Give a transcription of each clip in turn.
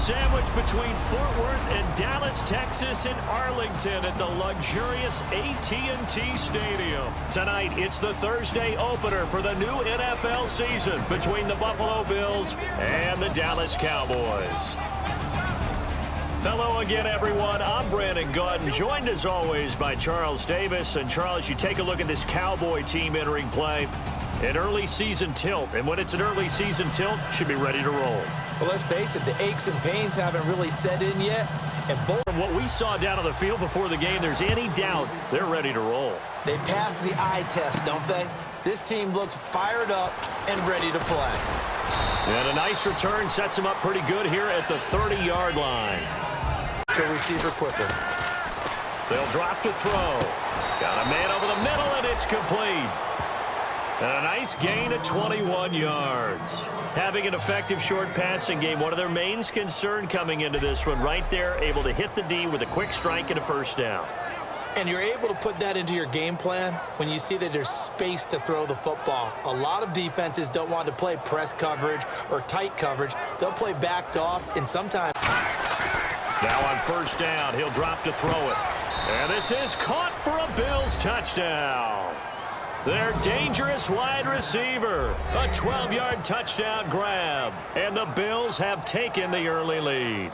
sandwiched between Fort Worth and Dallas, Texas, and Arlington at the luxurious AT&T Stadium. Tonight, it's the Thursday opener for the new NFL season between the Buffalo Bills and the Dallas Cowboys. Hello again, everyone. I'm Brandon Gautin, joined as always by Charles Davis. And Charles, you take a look at this Cowboy team entering play. An early season tilt, and when it's an early season tilt, should be ready to roll. Well, let's face it, the aches and pains haven't really set in yet. And both from what we saw down on the field before the game, there's any doubt they're ready to roll. They passed the eye test, don't they? This team looks fired up and ready to play. And a nice return sets them up pretty good here at the 30-yard line. To receiver quicker. They'll drop to throw. Got a man over the middle, and it's complete. And a nice gain of 21 yards. Having an effective short passing game, one of their main concern coming into this one, right there, able to hit the D with a quick strike and a first down. And you're able to put that into your game plan when you see that there's space to throw the football. A lot of defenses don't want to play press coverage or tight coverage. They'll play backed off, and sometimes... Now on first down, he'll drop to throw it. And this is caught for a Bills touchdown. Their dangerous wide receiver. A 12-yard touchdown grab. And the Bills have taken the early lead.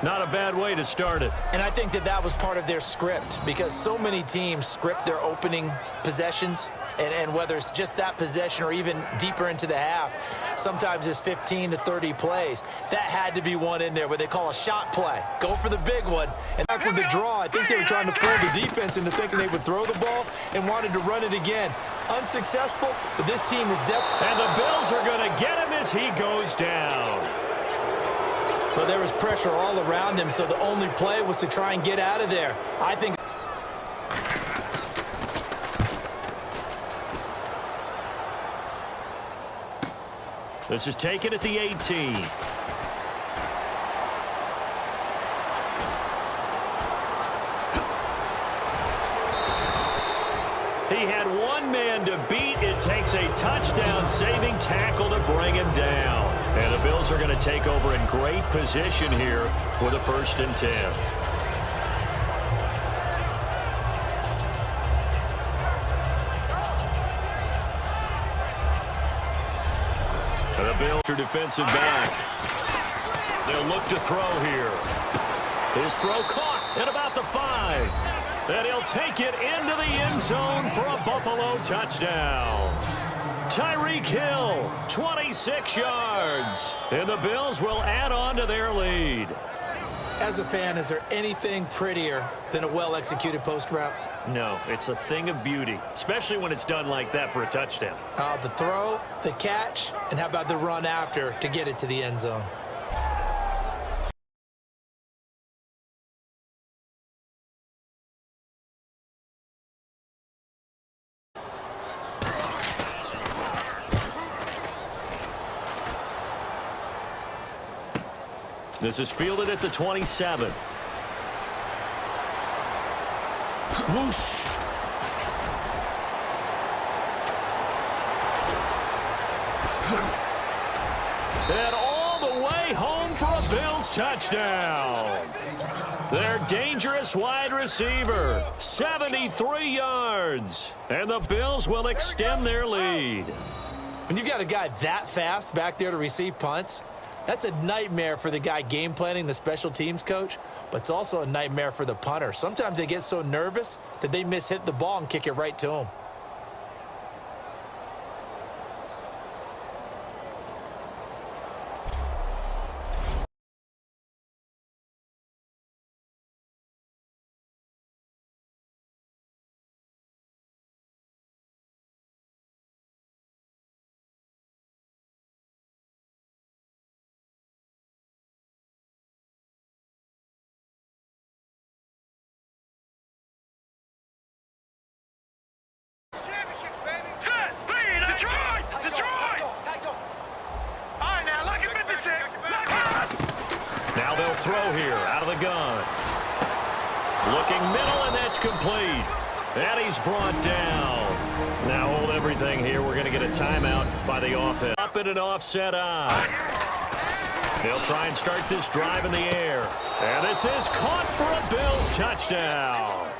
Not a bad way to start it. And I think that was part of their script, because so many teams script their opening possessions. And whether it's just that possession or even deeper into the half, sometimes it's 15 to 30 plays. That had to be one in there where they call a shot play. Go for the big one. And back with the draw, I think they were trying to fool the defense into thinking they would throw the ball and wanted to run it again. Unsuccessful, but this team is definitely... And the Bills are going to get him as he goes down. Well, there was pressure all around him, so the only play was to try and get out of there. I think... This is taken at the 18. He had one man to beat. It takes a touchdown-saving tackle to bring him down. And the Bills are going to take over in great position here with a 1st and 10. And the Bills are defensive back. They'll look to throw here. His throw caught at about the 5. And he'll take it into the end zone for a Buffalo touchdown. Tyreek Hill, 26 yards. And the Bills will add on to their lead. As a fan, is there anything prettier than a well-executed post route? No, it's a thing of beauty, especially when it's done like that for a touchdown. The throw, the catch, and how about the run after to get it to the end zone? This is fielded at the 27. Whoosh. And all the way home for a Bills touchdown. Their dangerous wide receiver, 73 yards. And the Bills will extend their lead. When you've got a guy that fast back there to receive punts, that's a nightmare for the guy game planning, the special teams coach, but it's also a nightmare for the punter. Sometimes they get so nervous that they hit the ball and kick it right to him. Now they'll throw here out of the gun. Looking middle, and that's complete. And he's brought down. Now hold everything here. We're going to get a timeout by the offense. Up in an offset eye. They'll try and start this drive in the air. And this is caught for a Bills touchdown.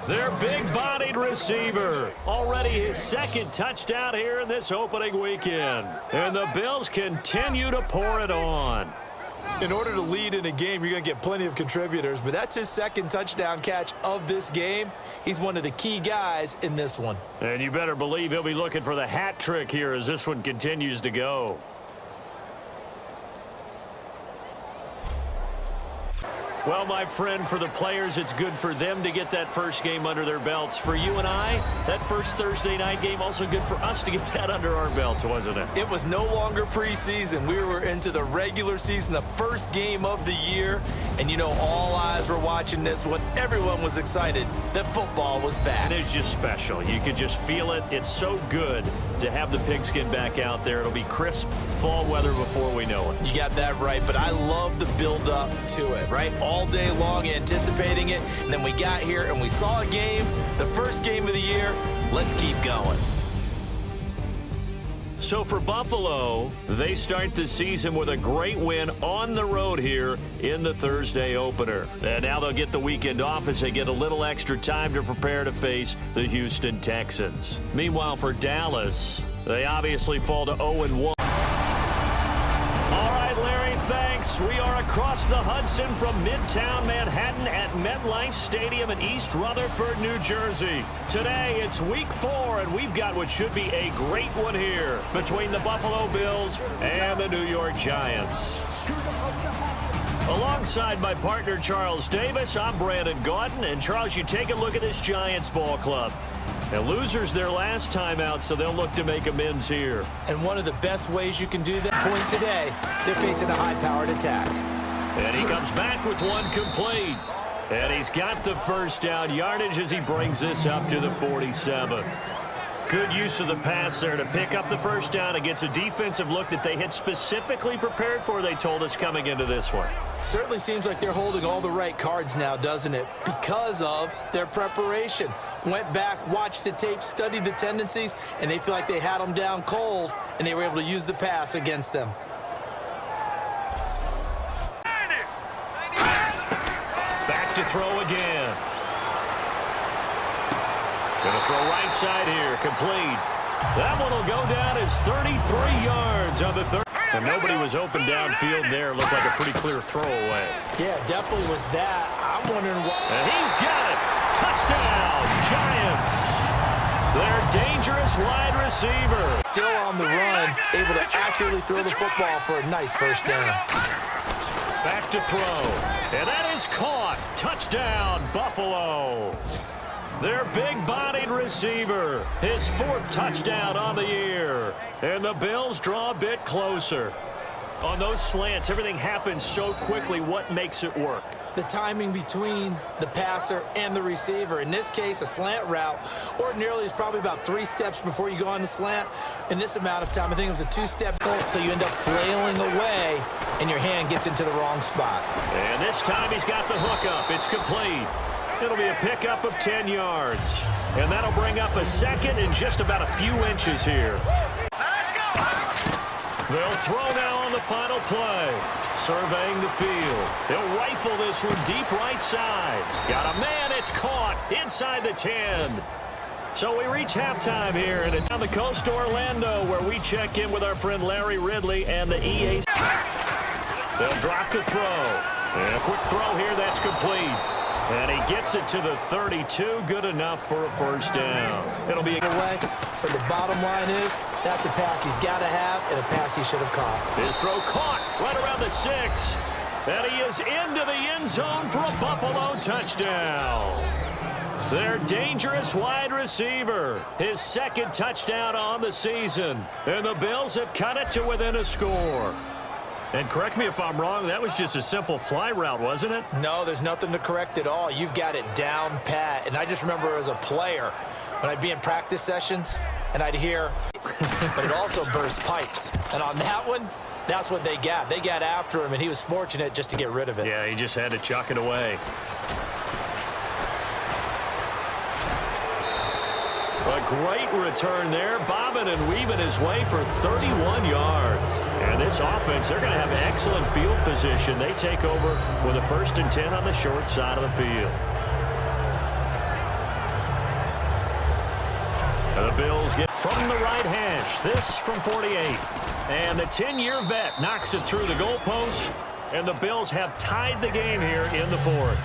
Their big-bodied receiver. Already his second touchdown here in this opening weekend. And the Bills continue to pour it on. In order to lead in a game, you're going to get plenty of contributors, but that's his second touchdown catch of this game. He's one of the key guys in this one. And you better believe he'll be looking for the hat trick here as this one continues to go. Well, my friend, for the players, it's good for them to get that first game under their belts. For you and I, that first Thursday night game, also good for us to get that under our belts, wasn't it? It was no longer preseason. We were into the regular season, the first game of the year. And, you know, all eyes were watching this one. Everyone was excited that football was back. And it's just special. You could just feel it. It's so good to have the pigskin back out there. It'll be crisp fall weather before we know it. You got that right, but I love the build-up to it, right? All day long anticipating it, and then we got here and we saw a game, the first game of the year. Let's keep going. So for Buffalo, they start the season with a great win on the road here in the Thursday opener. And now they'll get the weekend off as they get a little extra time to prepare to face the Houston Texans. Meanwhile, for Dallas, they obviously fall to 0-1. Thanks. We are across the Hudson from Midtown Manhattan at MetLife Stadium in East Rutherford, New Jersey. Today, it's week 4, and we've got what should be a great one here between the Buffalo Bills and the New York Giants. Alongside my partner, Charles Davis, I'm Brandon Gaudin. And, Charles, you take a look at this Giants ball club. And losers their last time out, so they'll look to make amends here. And one of the best ways you can do that point today, they're facing a high-powered attack. And he comes back with one complete. And he's got the first down yardage as he brings this up to the 47. Good use of the pass there to pick up the first down against a defensive look that they had specifically prepared for, they told us, coming into this one. Certainly seems like they're holding all the right cards now, doesn't it? Because of their preparation. Went back, watched the tape, studied the tendencies, and they feel like they had them down cold, and they were able to use the pass against them. Back to throw again. Going to throw right side here, complete. That one will go down as 33 yards on the third. And nobody was open downfield there. Looked like a pretty clear throwaway. Yeah, definitely was that. I'm wondering why. And he's got it. Touchdown, Giants. Their dangerous wide receiver. Still on the run, able to accurately throw the football for a nice first down. Back to throw. And that is caught. Touchdown, Buffalo. Their big-bodied receiver, his 4th touchdown on the year. And the Bills draw a bit closer. On those slants, everything happens so quickly. What makes it work? The timing between the passer and the receiver. In this case, a slant route ordinarily is probably about 3 steps before you go on the slant. In this amount of time, I think it was a 2-step goal, so you end up flailing away, and your hand gets into the wrong spot. And this time he's got the hook up. It's complete. It'll be a pickup of 10 yards. And that'll bring up a second and just about a few inches here. They'll throw now on the final play. Surveying the field. They'll rifle this one deep right side. Got a man. It's caught inside the 10. So we reach halftime here, and it's on the coast to Orlando, where we check in with our friend Larry Ridley and the EA. They'll drop the throw. And a quick throw here. That's complete. And he gets it to the 32. Good enough for a first down. It'll be away. But the bottom line is, that's a pass he's got to have and a pass he should have caught. This throw caught right around the 6. And he is into the end zone for a Buffalo touchdown. Their dangerous wide receiver, his 2nd touchdown on the season. And the Bills have cut it to within a score. And correct me if I'm wrong, that was just a simple fly route, wasn't it? No, there's nothing to correct at all. You've got it down pat. And I just remember as a player, when I'd be in practice sessions, and I'd hear, but it also burst pipes. And on that one, that's what they got. They got after him, and he was fortunate just to get rid of it. Yeah, he just had to chuck it away. A Great return there, bobbing and weaving his way for 31 yards. And this offense, they're going to have excellent field position. They take over with a 1st and 10 on the short side of the field. And the Bills get from the right hash. This from 48. And the 10-year vet knocks it through the goalpost. And the Bills have tied the game here in the 4th.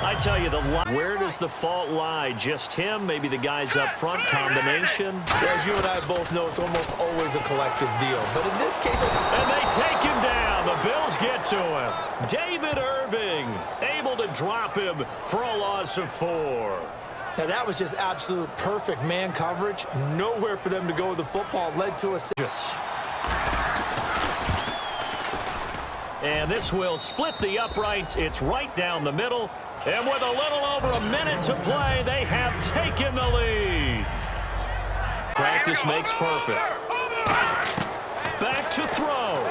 I tell you, where does the fault lie? Just him, maybe the guys up front, combination? As you and I both know, it's almost always a collective deal. But in this case... And they take him down. The Bills get to him. David Irving able to drop him for a loss of 4. Now, that was just absolute perfect man coverage. Nowhere for them to go with the football. Led to a... And this will split the uprights. It's right down the middle. And with a little over a minute to play, they have taken the lead. Practice makes perfect. Back to throw.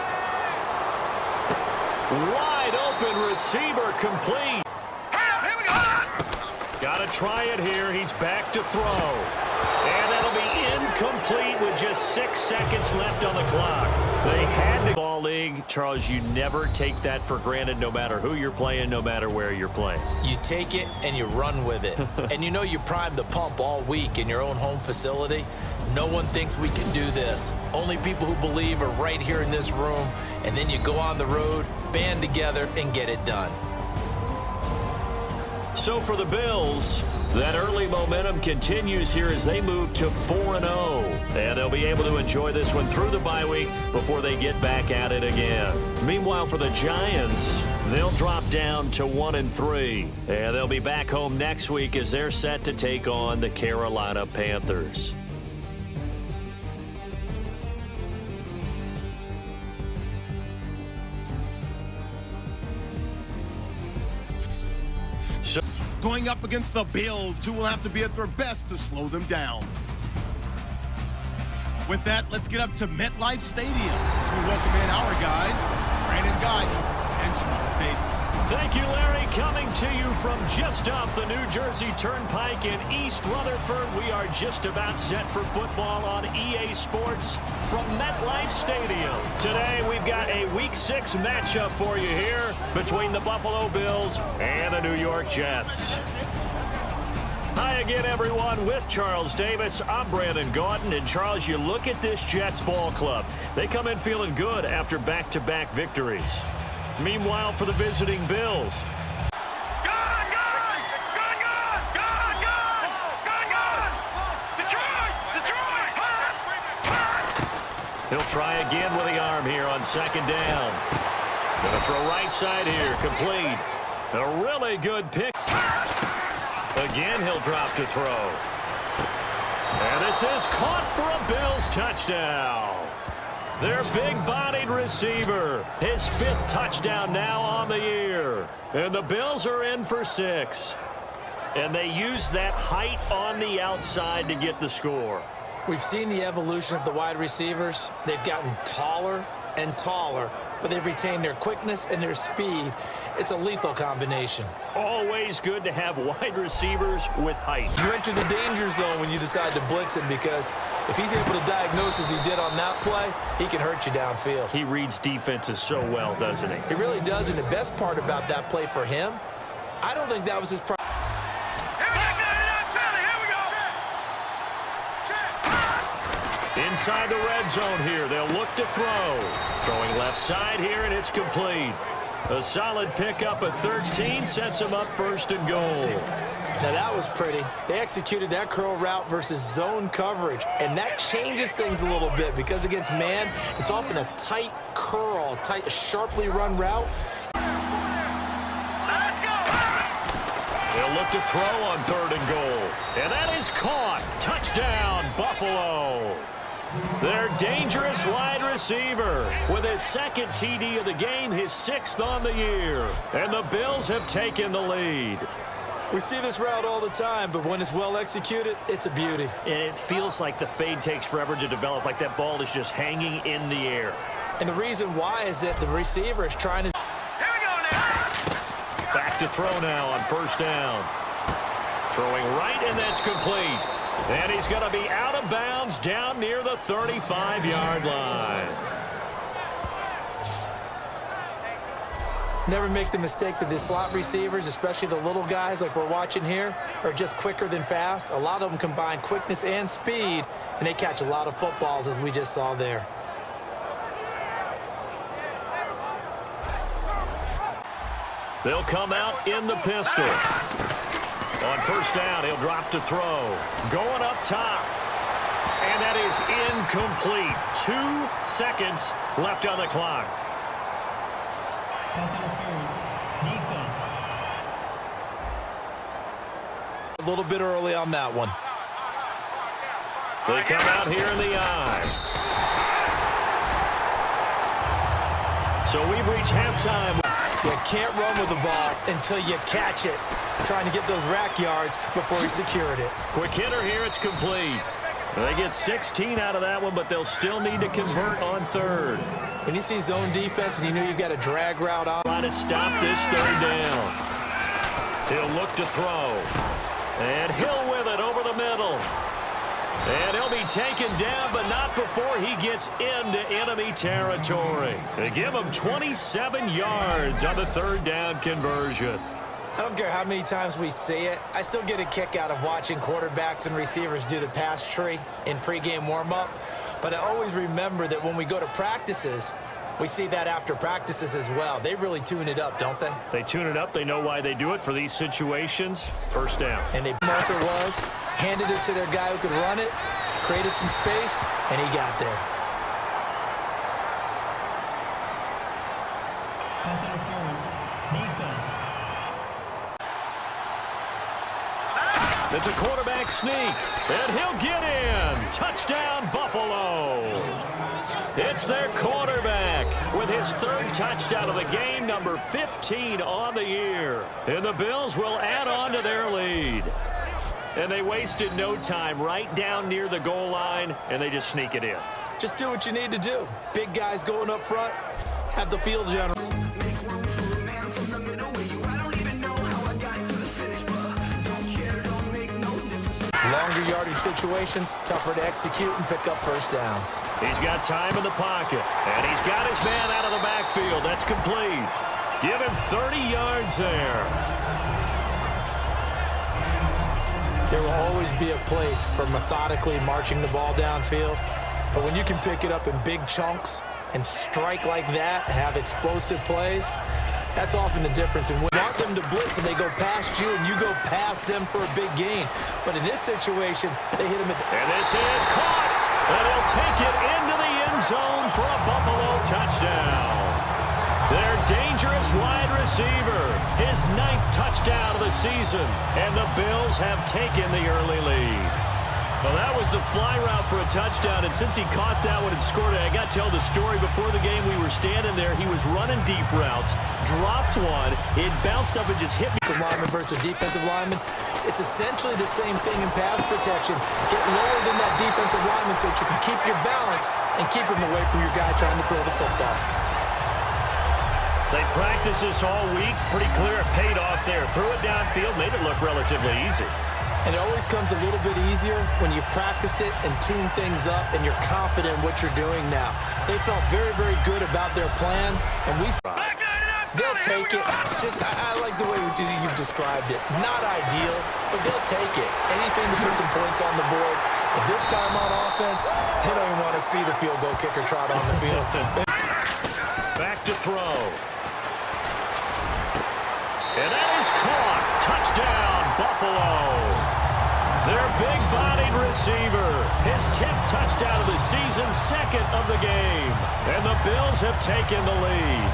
Wide open receiver complete. Got to try it here. He's back to throw. And that'll be incomplete with just 6 seconds left on the clock. They had the ball league. Charles, you never take that for granted no matter who you're playing, no matter where you're playing. You take it and you run with it. And you know you primed the pump all week in your own home facility. No one thinks we can do this. Only people who believe are right here in this room. And then you go on the road, band together, and get it done. So for the Bills, that early momentum continues here as they move to 4-0. And they'll be able to enjoy this one through the bye week before they get back at it again. Meanwhile, for the Giants, they'll drop down to 1-3. And they'll be back home next week as they're set to take on the Carolina Panthers. Going up against the Bills, who will have to be at their best to slow them down. With that, let's get up to MetLife Stadium as we welcome in our guys, Brandon Guyton and Charles Davis. Thank you, Larry. Coming to you from just off the New Jersey Turnpike in East Rutherford. We are just about set for football on EA Sports from MetLife Stadium. Today, we've got a Week 6 matchup for you here between the Buffalo Bills and the New York Jets. Hi again, everyone, with Charles Davis. I'm Brandon Guyton. And, Charles, you look at this Jets ball club. They come in feeling good after back-to-back victories. Meanwhile, for the visiting Bills, he'll try again with the arm here on 2nd down. Gonna throw right side here, complete. A really good pick. Again, he'll drop to throw. And this is caught for a Bills touchdown. Their big-bodied receiver, his 5th touchdown now on the year. And the Bills are in for 6. And they use that height on the outside to get the score. We've seen the evolution of the wide receivers. They've gotten taller and taller, but they've retained their quickness and their speed. It's a lethal combination. Always good to have wide receivers with height. You enter the danger zone when you decide to blitz him, because if he's able to diagnose as he did on that play, he can hurt you downfield. He reads defenses so well, doesn't he? He really does, and the best part about that play for him, I don't think that was his problem. Inside the red zone here, they'll look to throw. Throwing left side here, and it's complete. A solid pickup of 13 sets him up 1st and goal. Now that was pretty. They executed that curl route versus zone coverage, and that changes things a little bit because against man, it's often a tight curl, tight, sharply run route. They'll look to throw on 3rd and goal. And that is caught. Touchdown, Buffalo. Their dangerous wide receiver with his 2nd TD of the game, his 6th on the year. And the Bills have taken the lead. We see this route all the time, but when it's well executed, it's a beauty. And it feels like the fade takes forever to develop, like that ball is just hanging in the air. And the reason why is that the receiver is trying to... Back to throw now on 1st down. Throwing right, and that's complete. And he's going to be out of bounds down near the 35-yard line. Never make the mistake that the slot receivers, especially the little guys like we're watching here, are just quicker than fast. A lot of them combine quickness and speed, and they catch a lot of footballs, as we just saw there. They'll come out in the pistol. On first down, he'll drop to throw. Going up top. And that is incomplete. 2 seconds left on the clock. Pass interference. Defense. A little bit early on that one. They come out here in the eye. So we've reached halftime. You can't run with the ball until you catch it. Trying to get those rack yards before he secured it. Quick hitter here, it's complete. They get 16 out of that one, but they'll still need to convert on third. When you see zone defense and you know you've got a drag route on. Try to stop this third down. He'll look to throw. And Hill with it over the middle. And he'll be taken down, but not before he gets into enemy territory. They give him 27 yards on the third down conversion. I don't care how many times we see it. I still get a kick out of watching quarterbacks and receivers do the pass tree in pregame warm-up. But I always remember that when we go to practices, we see that after practices as well. They really tune it up, don't they? They tune it up. They know why they do it for these situations. First down. And the marker was, handed it to their guy who could run it, created some space, and he got there. Pass interference. Defense. It's a quarterback sneak, and he'll get in. Touchdown, Buffalo. It's their quarterback with his third touchdown of the game, number 15 on the year. And the Bills will add on to their lead. And they wasted no time right down near the goal line, and they just sneak it in. Just do what you need to do. Big guys going up front, have the field general. Longer yardage situations, tougher to execute and pick up first downs. He's got time in the pocket, and he's got his man out of the backfield. That's complete. Give him 30 yards there. There will always be a place for methodically marching the ball downfield, but when you can pick it up in big chunks and strike like that, have explosive plays, that's often the difference. And when you want them to blitz and they go past you and you go past them for a big gain. But in this situation, they hit him at the... And this is caught. And he'll take it into the end zone for a Buffalo touchdown. Their dangerous wide receiver, his 9th touchdown of the season. And the Bills have taken the early lead. Well, that was the fly route for a touchdown, and since he caught that one and scored it, I got to tell the story. Before the game, we were standing there. He was running deep routes, dropped one. It bounced up and just hit me. Lineman versus defensive lineman. It's essentially the same thing in pass protection. Get lower than that defensive lineman so that you can keep your balance and keep him away from your guy trying to throw the football. They practiced this all week. Pretty clear it paid off there. Threw it downfield, made it look relatively easy. And it always comes a little bit easier when you've practiced it and tuned things up and you're confident in what you're doing now. They felt very, very good about their plan, and they'll take it. I like the way you've described it. Not ideal, but they'll take it. Anything to put some points on the board. But this time on offense, they don't even want to see the field goal kicker trot on the field. Back to throw. And that is caught. Touchdown, Buffalo. Their big-bodied receiver, his 10th touchdown of the season, 2nd of the game. And the Bills have taken the lead.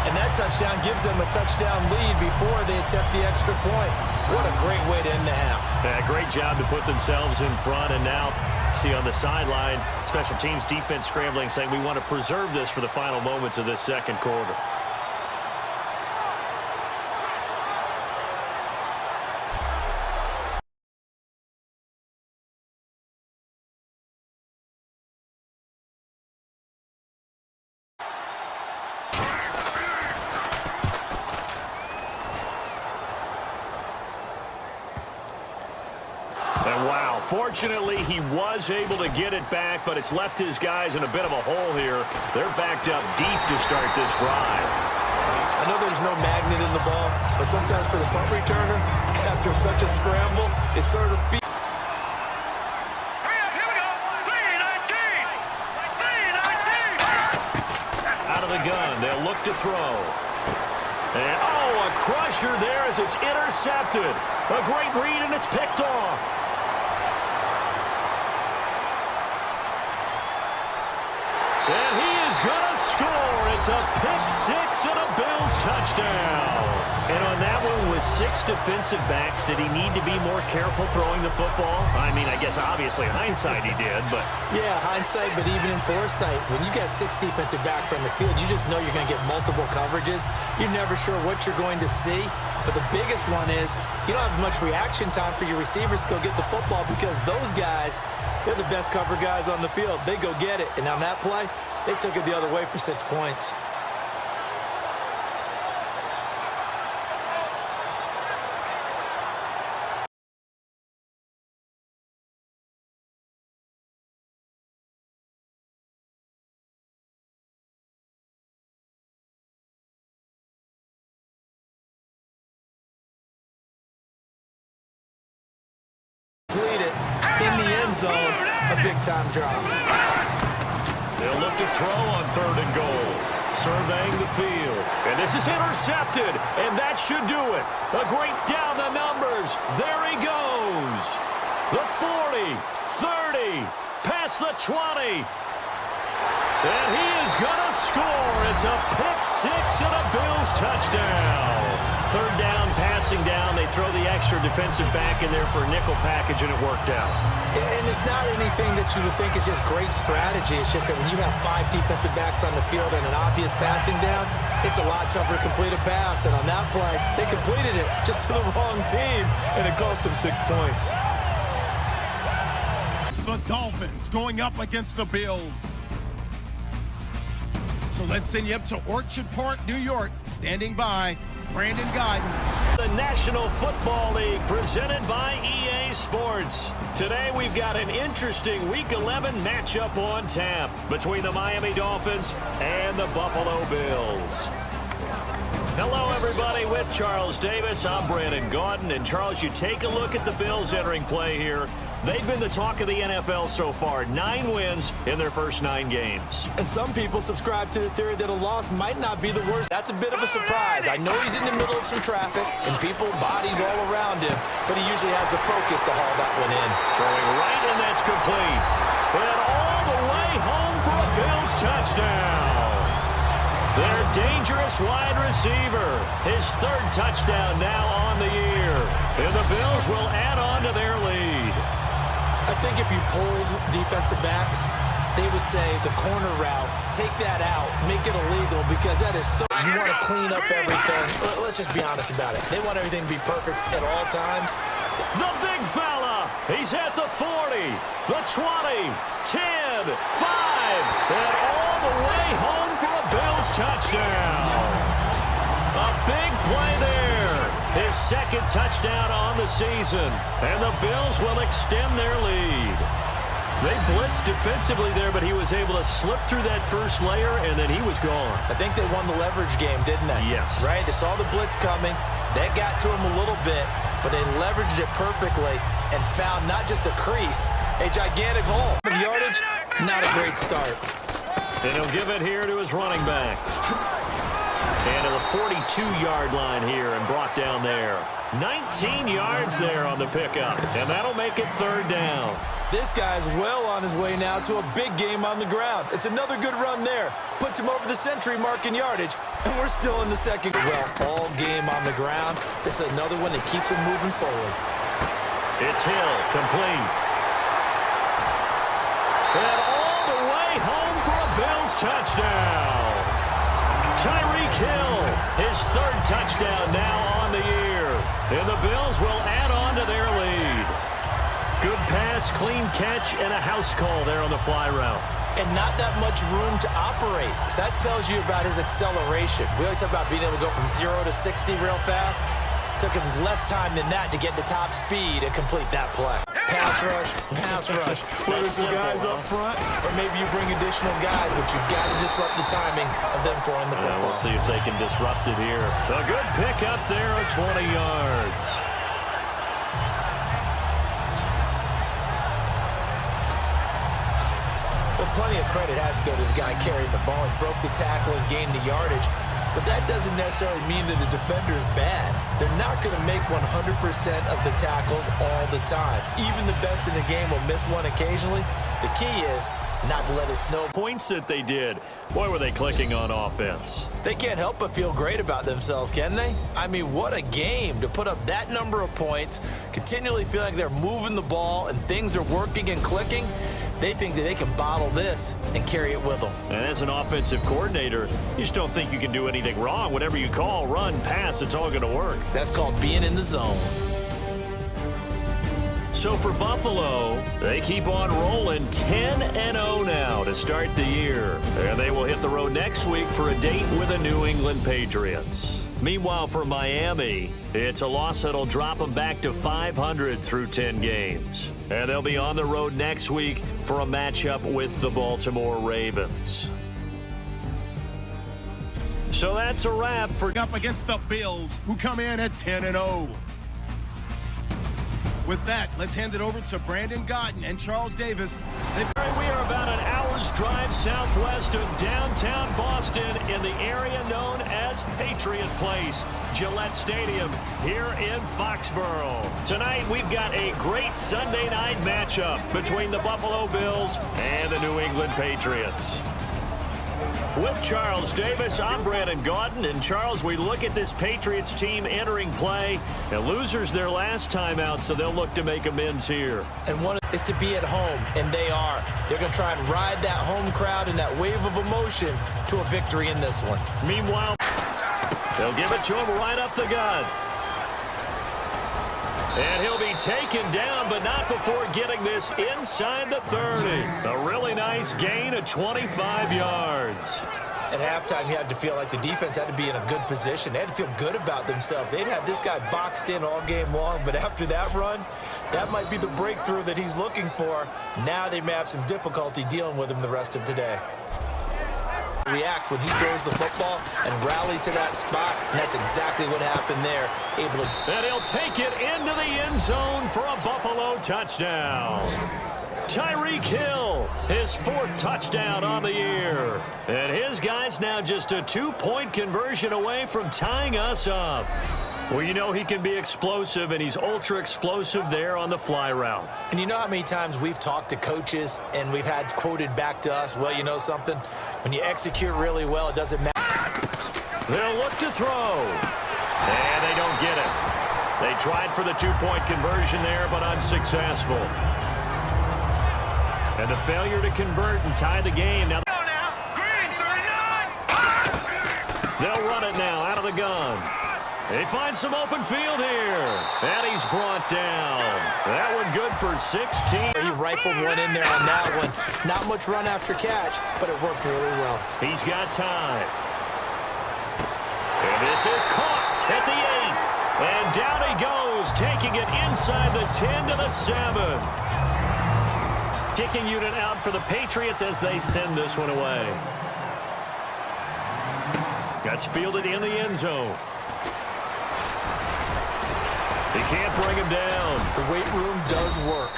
And that touchdown gives them a touchdown lead before they attempt the extra point. What a great way to end the half. Yeah, great job to put themselves in front. And now, see on the sideline, special teams defense scrambling, saying we want to preserve this for the final moments of this second quarter. Fortunately, he was able to get it back, but it's left his guys in a bit of a hole here. They're backed up deep to start this drive. I know there's no magnet in the ball, but sometimes for the punt returner, after such a scramble, it's sort of... Out of the gun, they'll look to throw. And, oh, a crusher there as it's intercepted. A great read, and it's picked off. And he is going to score. It's a pick six and a Bills touchdown. And on that one with 6 defensive backs, did he need to be more careful throwing the football? I mean, I guess obviously hindsight he did, but... Yeah, hindsight, but even in foresight, when you got 6 defensive backs on the field, you just know you're going to get multiple coverages. You're never sure what you're going to see. But the biggest one is you don't have much reaction time for your receivers to go get the football because those guys, they're the best cover guys on the field. They go get it. And on that play, they took it the other way for 6 points. Complete it in the end zone, a big-time drop. They'll look to throw on 3rd and goal. Surveying the field. And this is intercepted, and that should do it. A great down the numbers. There he goes. The 40, 30, past the 20. And he is going to score. It's a pick six and a Bills touchdown. 3rd down, passing down. They throw the extra defensive back in there for a nickel package, and it worked out. And it's not anything that you would think is just great strategy. It's just that when you have 5 defensive backs on the field and an obvious passing down, it's a lot tougher to complete a pass. And on that play, they completed it just to the wrong team, and it cost them 6 points. It's the Dolphins going up against the Bills. So let's send you up to Orchard Park, New York. Standing by, Brandon Godden. The National Football League presented by EA Sports. Today we've got an interesting Week 11 matchup on tap between the Miami Dolphins and the Buffalo Bills. Hello, everybody. With Charles Davis, I'm Brandon Gaudin. And, Charles, you take a look at the Bills entering play here. They've been the talk of the NFL so far. 9 wins in their first 9 games. And some people subscribe to the theory that a loss might not be the worst. That's a bit of a surprise. I know he's in the middle of some traffic and people, bodies all around him, but he usually has the focus to haul that one in. Throwing right, and that's complete. And all the way home for a Bills touchdown. Their dangerous wide receiver. His 3rd touchdown now on the year. And the Bills will add on to their lead. I think if you polled defensive backs, they would say the corner route, take that out, make it illegal, because that is so... You want to clean up everything. Let's just be honest about it. They want everything to be perfect at all times. The big fella. He's at the 40, the 20, 10, 5, and all the way home for a Bills touchdown. A big play there. His 2nd touchdown on the season. And the Bills will extend their lead. They blitzed defensively there, but he was able to slip through that first layer, and then he was gone. I think they won the leverage game, didn't they? Yes. Right? They saw the blitz coming. That got to him a little bit, but they leveraged it perfectly and found not just a crease, a gigantic hole. Yardage, not a great start. And he'll give it here to his running back. And to the 42-yard line here and brought down there. 19 yards there on the pickup, and that'll make it 3rd down. This guy's well on his way now to a big game on the ground. It's another good run there. Puts him over the century mark in yardage, and we're still in the 2nd. Well, all game on the ground. This is another one that keeps him moving forward. It's Hill, complete. And all the way home for a Bills touchdown. Tyreek Hill, his 3rd touchdown now on the year. And the Bills will add on to their lead. Good pass, clean catch, and a house call there on the fly route. And not that much room to operate. So that tells you about his acceleration. We always talk about being able to go from 0 to 60 real fast. Took him less time than that to get to top speed and complete that play. Pass rush, pass rush. Whether it's the guys up front or maybe you bring additional guys, but you've got to disrupt the timing of them throwing the football. We'll see if they can disrupt it here. A good pick up there of 20 yards. Well, plenty of credit has to go to the guy carrying the ball. He broke the tackle and gained the yardage. But that doesn't necessarily mean that the defender's bad. They're not going to make 100% of the tackles all the time. Even the best in the game will miss one occasionally. The key is not to let it snow. Points that they did. Boy, were they clicking on offense. They can't help but feel great about themselves, can they? I mean, what a game to put up that number of points, continually feel like they're moving the ball and things are working and clicking. They think that they can bottle this and carry it with them. And as an offensive coordinator, you just don't think you can do anything wrong. Whatever you call, run, pass, it's all going to work. That's called being in the zone. So for Buffalo, they keep on rolling 10-0 now to start the year. And they will hit the road next week for a date with the New England Patriots. Meanwhile, for Miami, it's a loss that'll drop them back to 500 through 10 games. And they'll be on the road next week for a matchup with the Baltimore Ravens. So that's a wrap for Up against the Bills, who come in at 10-0. With that, let's hand it over to Brandon Gaudin and Charles Davis. We are about an hour's drive southwest of downtown Boston in the area known as Patriot Place, Gillette Stadium here in Foxborough. Tonight we've got a great Sunday night matchup between the Buffalo Bills and the New England Patriots. With Charles Davis, I'm Brandon Gaudin. And Charles, we look at this Patriots team entering play. The losers their last time out, so they'll look to make amends here. And one is to be at home, and they are. They're going to try and ride that home crowd and that wave of emotion to a victory in this one. Meanwhile, they'll give it to him right up the gut. And he'll be taken down, but not before getting this inside the 30. A really nice gain of 25 yards. At halftime, you had to feel like the defense had to be in a good position. They had to feel good about themselves. They'd had this guy boxed in all game long, but after that run, that might be the breakthrough that he's looking for. Now they may have some difficulty dealing with him the rest of today. React when he throws the football and rally to that spot, and that's exactly what happened there. Able to... And he'll take it into the end zone for a Buffalo touchdown. Tyreek Hill, his fourth touchdown on the year. And his guy's now just a 2-point conversion away from tying us up. Well, you know he can be explosive, and he's ultra-explosive there on the fly route. And you know how many times we've talked to coaches and we've had quoted back to us, well, you know something? When you execute really well, it doesn't matter. They'll look to throw. And they don't get it. They tried for the 2-point conversion there, but unsuccessful. And a failure to convert and tie the game. Now they'll run it now out of the gun. They find some open field here. And he's brought down. That one good for 16. He rifled one in there on that one. Not much run after catch, but it worked really well. He's got time. And this is caught at the 8. And down he goes, taking it inside the 10 to the 7. Kicking unit out for the Patriots as they send this one away. Gets fielded in the end zone. He can't bring him down. The weight room does work.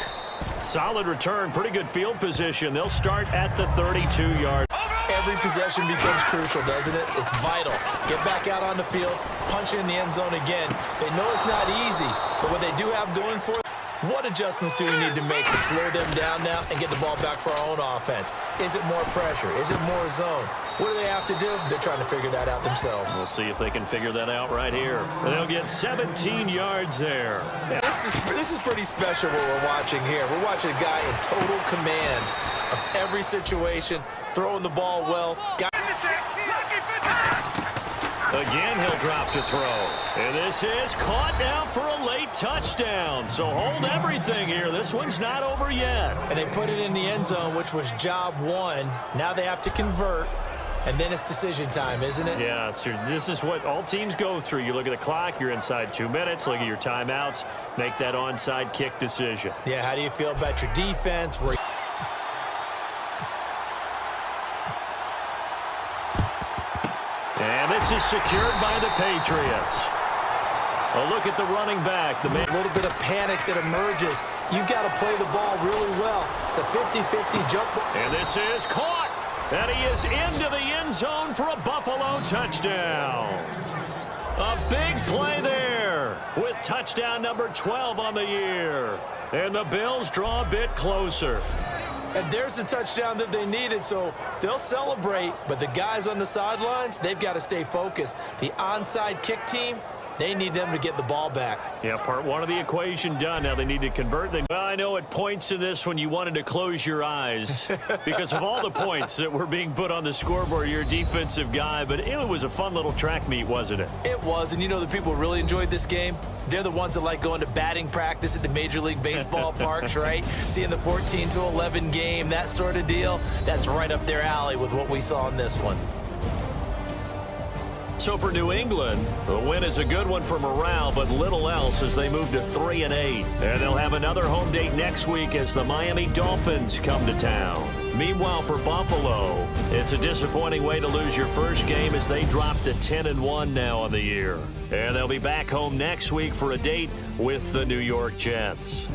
Solid return, pretty good field position. They'll start at the 32-yard. Every possession becomes crucial, doesn't it? It's vital. Get back out on the field, punch it in the end zone again. They know it's not easy, but what they do have going for it, what adjustments do we need to make to slow them down now and get the ball back for our own offense? Is it more pressure? Is it more zone? What do they have to do? They're trying to figure that out themselves. We'll see if they can figure that out right here. They'll get 17 yards there. This is pretty special what we're watching here. We're watching a guy in total command of every situation, throwing the ball well. Again, he'll drop to throw. And this is caught now for a late touchdown. So hold everything here. This one's not over yet. And they put it in the end zone, which was job one. Now they have to convert. And then it's decision time, isn't it? Yeah, so this is what all teams go through. You look at the clock, you're inside 2 minutes, look at your timeouts, make that onside kick decision. Yeah, how do you feel about your defense? And this is secured by the Patriots. A look at the running back. A little bit of panic that emerges. You've got to play the ball really well. It's a 50-50 jump ball. And this is caught. And he is into the end zone for a Buffalo touchdown. A big play there with touchdown number 12 on the year. And the Bills draw a bit closer. And there's the touchdown that they needed, so they'll celebrate. But the guys on the sidelines, they've got to stay focused. The onside kick team, they need them to get the ball back. Yeah, part one of the equation done. Now they need to convert. Well, I know at points in this when you wanted to close your eyes because of all the points that were being put on the scoreboard. You're a defensive guy, but it was a fun little track meet, wasn't it? It was, and you know the people really enjoyed this game? They're the ones that like going to batting practice at the Major League Baseball parks, right? Seeing the 14-11 game, that sort of deal. That's right up their alley with what we saw in this one. So for New England, the win is a good one for morale, but little else as they move to 3-8. And they'll have another home date next week as the Miami Dolphins come to town. Meanwhile, for Buffalo, it's a disappointing way to lose your first game as they drop to 10-1 now on the year. And they'll be back home next week for a date with the New York Jets.